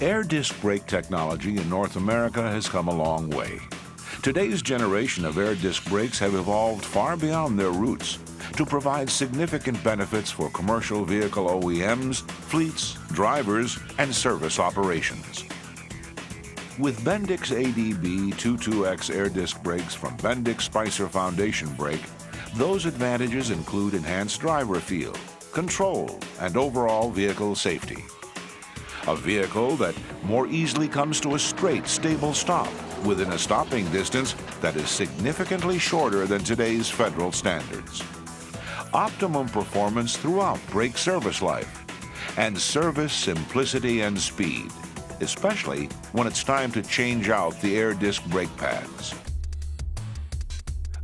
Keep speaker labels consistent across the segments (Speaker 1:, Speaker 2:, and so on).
Speaker 1: Air disc brake technology in North America has come a long way. Today's generation of air disc brakes have evolved far beyond their roots to provide significant benefits for commercial vehicle OEMs, fleets, drivers, and service operations. With Bendix ADB 22X air disc brakes from Bendix Spicer Foundation Brake, those advantages include enhanced driver feel, control, and overall vehicle safety. A vehicle that more easily comes to a straight, stable stop within a stopping distance that is significantly shorter than today's federal standards. Optimum performance throughout brake service life, and service simplicity and speed, especially when it's time to change out the air disc brake pads.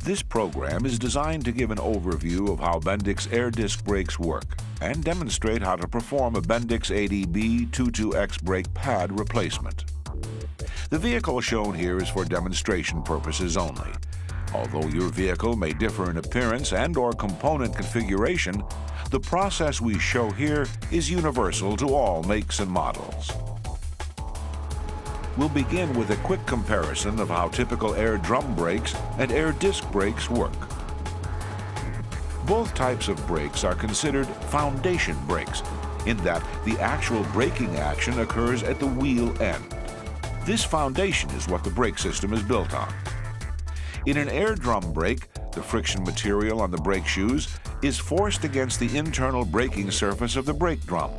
Speaker 1: This program is designed to give an overview of how Bendix air disc brakes work and demonstrate how to perform a Bendix ADB 22X brake pad replacement. The vehicle shown here is for demonstration purposes only. Although your vehicle may differ in appearance and/or component configuration, the process we show here is universal to all makes and models. We'll begin with a quick comparison of how typical air drum brakes and air disc brakes work. Both types of brakes are considered foundation brakes, in that the actual braking action occurs at the wheel end. This foundation is what the brake system is built on. In an air drum brake, the friction material on the brake shoes is forced against the internal braking surface of the brake drum.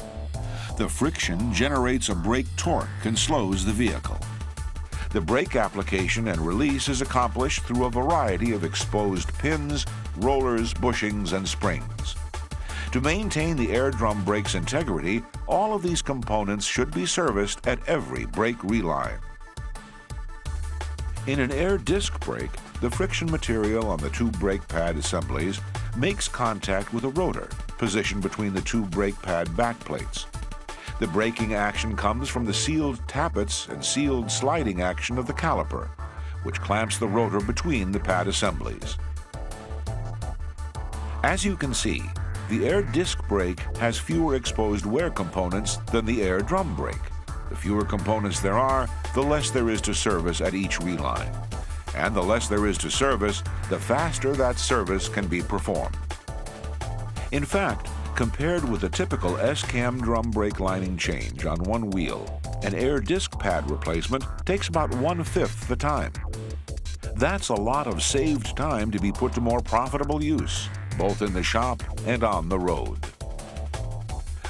Speaker 1: The friction generates a brake torque and slows the vehicle. The brake application and release is accomplished through a variety of exposed pins, rollers, bushings, and springs. To maintain the air drum brake's integrity, all of these components should be serviced at every brake reline. In an air disc brake, the friction material on the two brake pad assemblies makes contact with a rotor positioned between the two brake pad backplates. The braking action comes from the sealed tappets and sealed sliding action of the caliper, which clamps the rotor between the pad assemblies. As you can see, the air disc brake has fewer exposed wear components than the air drum brake. The fewer components there are, the less there is to service at each reline. And the less there is to service, the faster that service can be performed. In fact, compared with a typical S-cam drum brake lining change on one wheel, an air disc pad replacement takes about 1/5 the time. That's a lot of saved time to be put to more profitable use, both in the shop and on the road.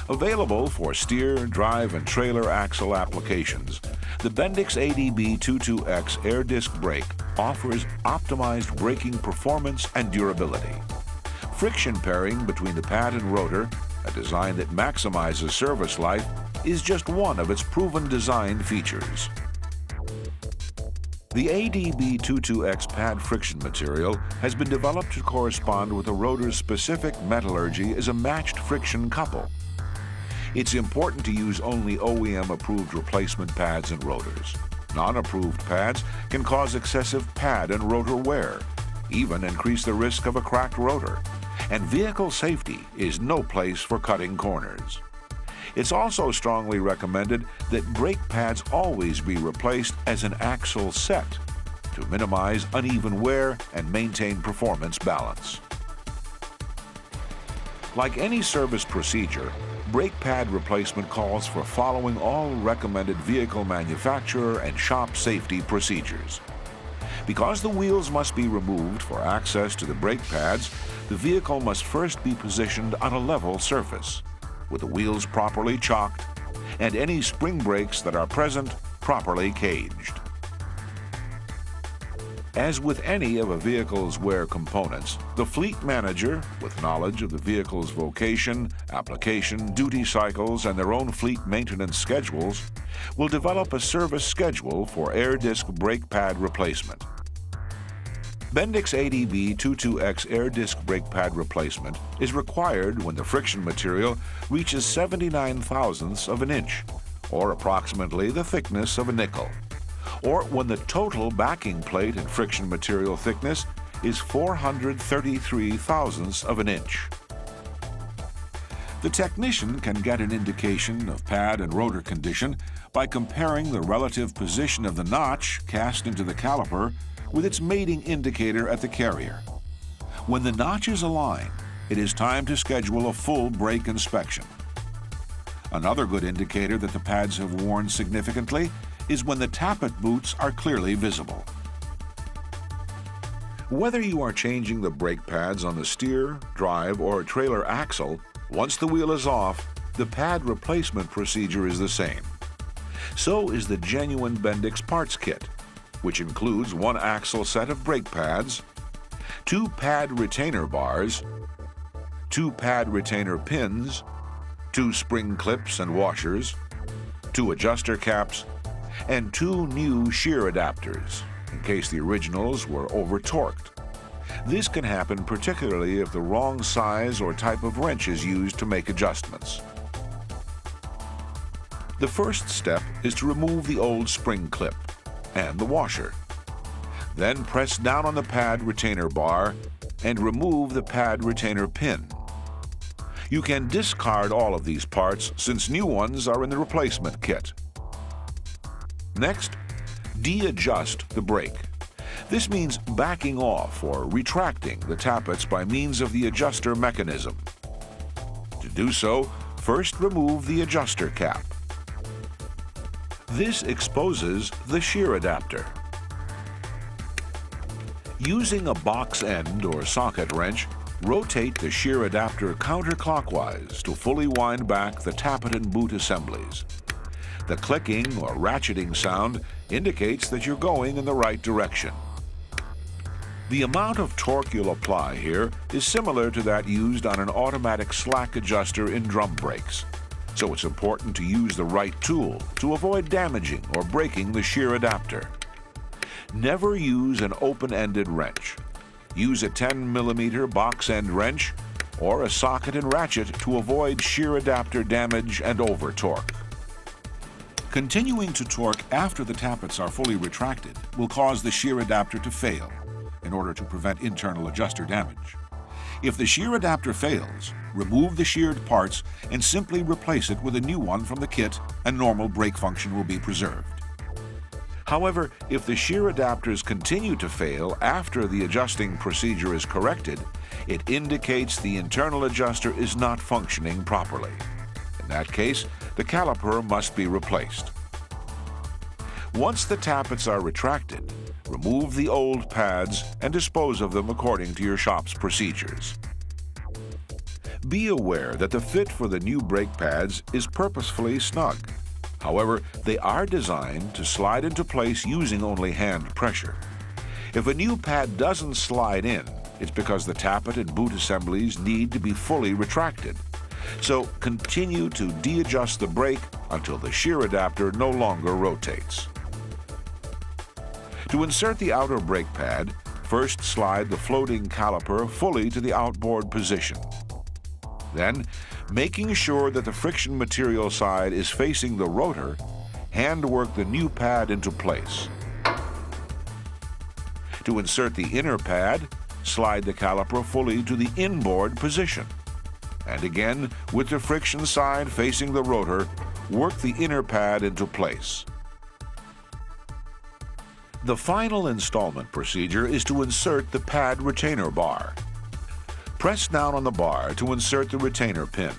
Speaker 1: Available for steer, drive, and trailer axle applications, the Bendix ADB 22X air disc brake offers optimized braking performance and durability. Friction pairing between the pad and rotor, a design that maximizes service life, is just one of its proven design features. The ADB 22X pad friction material has been developed to correspond with the rotor's specific metallurgy as a matched friction couple. It's important to use only OEM-approved replacement pads and rotors. Non-approved pads can cause excessive pad and rotor wear, even increase the risk of a cracked rotor. And vehicle safety is no place for cutting corners. It's also strongly recommended that brake pads always be replaced as an axle set to minimize uneven wear and maintain performance balance. Like any service procedure, brake pad replacement calls for following all recommended vehicle manufacturer and shop safety procedures. Because the wheels must be removed for access to the brake pads, the vehicle must first be positioned on a level surface, with the wheels properly chocked and any spring brakes that are present properly caged. As with any of a vehicle's wear components, the fleet manager, with knowledge of the vehicle's vocation, application, duty cycles, and their own fleet maintenance schedules, will develop a service schedule for air disc brake pad replacement. Bendix ADB 22X air disc brake pad replacement is required when the friction material reaches 79 thousandths of an inch, or approximately the thickness of a nickel, or when the total backing plate and friction material thickness is 433 thousandths of an inch. The technician can get an indication of pad and rotor condition by comparing the relative position of the notch cast into the caliper with its mating indicator at the carrier. When the notches align, it is time to schedule a full brake inspection. Another good indicator that the pads have worn significantly is when the tappet boots are clearly visible. Whether you are changing the brake pads on the steer, drive, or trailer axle, once the wheel is off, the pad replacement procedure is the same. So is the genuine Bendix parts kit, which includes one axle set of brake pads, 2 pad retainer bars, 2 pad retainer pins, 2 spring clips and washers, 2 adjuster caps, and 2 new shear adapters, in case the originals were over-torqued. This can happen particularly if the wrong size or type of wrench is used to make adjustments. The first step is to remove the old spring clip and the washer. Then press down on the pad retainer bar and remove the pad retainer pin. You can discard all of these parts since new ones are in the replacement kit. Next, de-adjust the brake. This means backing off or retracting the tappets by means of the adjuster mechanism. To do so, first remove the adjuster cap. This exposes the shear adapter. Using a box end or socket wrench, rotate the shear adapter counterclockwise to fully wind back the tappet and boot assemblies. The clicking or ratcheting sound indicates that you're going in the right direction. The amount of torque you'll apply here is similar to that used on an automatic slack adjuster in drum brakes, so it's important to use the right tool to avoid damaging or breaking the shear adapter. Never use an open-ended wrench. Use a 10mm box end wrench or a socket and ratchet to avoid shear adapter damage and over-torque. Continuing to torque after the tappets are fully retracted will cause the shear adapter to fail in order to prevent internal adjuster damage. If the shear adapter fails, remove the sheared parts and simply replace it with a new one from the kit, and normal brake function will be preserved. However, if the shear adapters continue to fail after the adjusting procedure is corrected, it indicates the internal adjuster is not functioning properly. In that case, the caliper must be replaced. Once the tappets are retracted, remove the old pads and dispose of them according to your shop's procedures. Be aware that the fit for the new brake pads is purposefully snug. However, they are designed to slide into place using only hand pressure. If a new pad doesn't slide in, it's because the tappet and boot assemblies need to be fully retracted. So continue to de-adjust the brake until the shear adapter no longer rotates. To insert the outer brake pad, first slide the floating caliper fully to the outboard position. Then, making sure that the friction material side is facing the rotor, hand work the new pad into place. To insert the inner pad, slide the caliper fully to the inboard position. And again, with the friction side facing the rotor, work the inner pad into place. The final installment procedure is to insert the pad retainer bar. Press down on the bar to insert the retainer pin.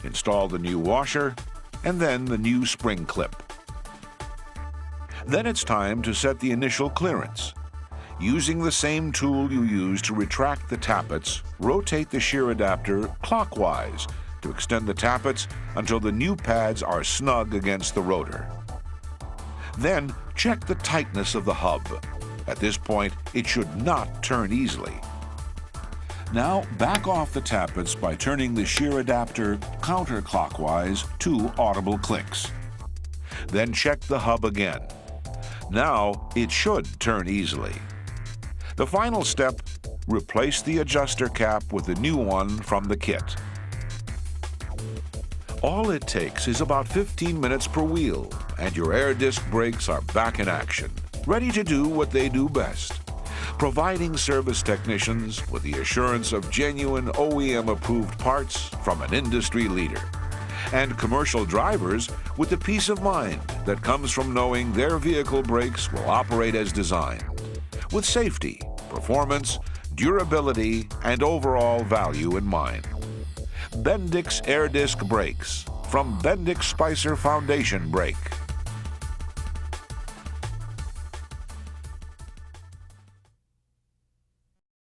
Speaker 1: Install the new washer, and then the new spring clip. Then it's time to set the initial clearance. Using the same tool you use to retract the tappets, rotate the shear adapter clockwise to extend the tappets until the new pads are snug against the rotor. Then check the tightness of the hub. At this point, it should not turn easily. Now back off the tappets by turning the shear adapter counterclockwise 2 audible clicks. Then check the hub again. Now it should turn easily. The final step, replace the adjuster cap with the new one from the kit. All it takes is about 15 minutes per wheel, and your air disc brakes are back in action, ready to do what they do best. providing service technicians with the assurance of genuine OEM-approved parts from an industry leader, and commercial drivers with the peace of mind that comes from knowing their vehicle brakes will operate as designed, with safety, performance, durability, and overall value in mind. Bendix Air Disc Brakes from Bendix Spicer Foundation Brake.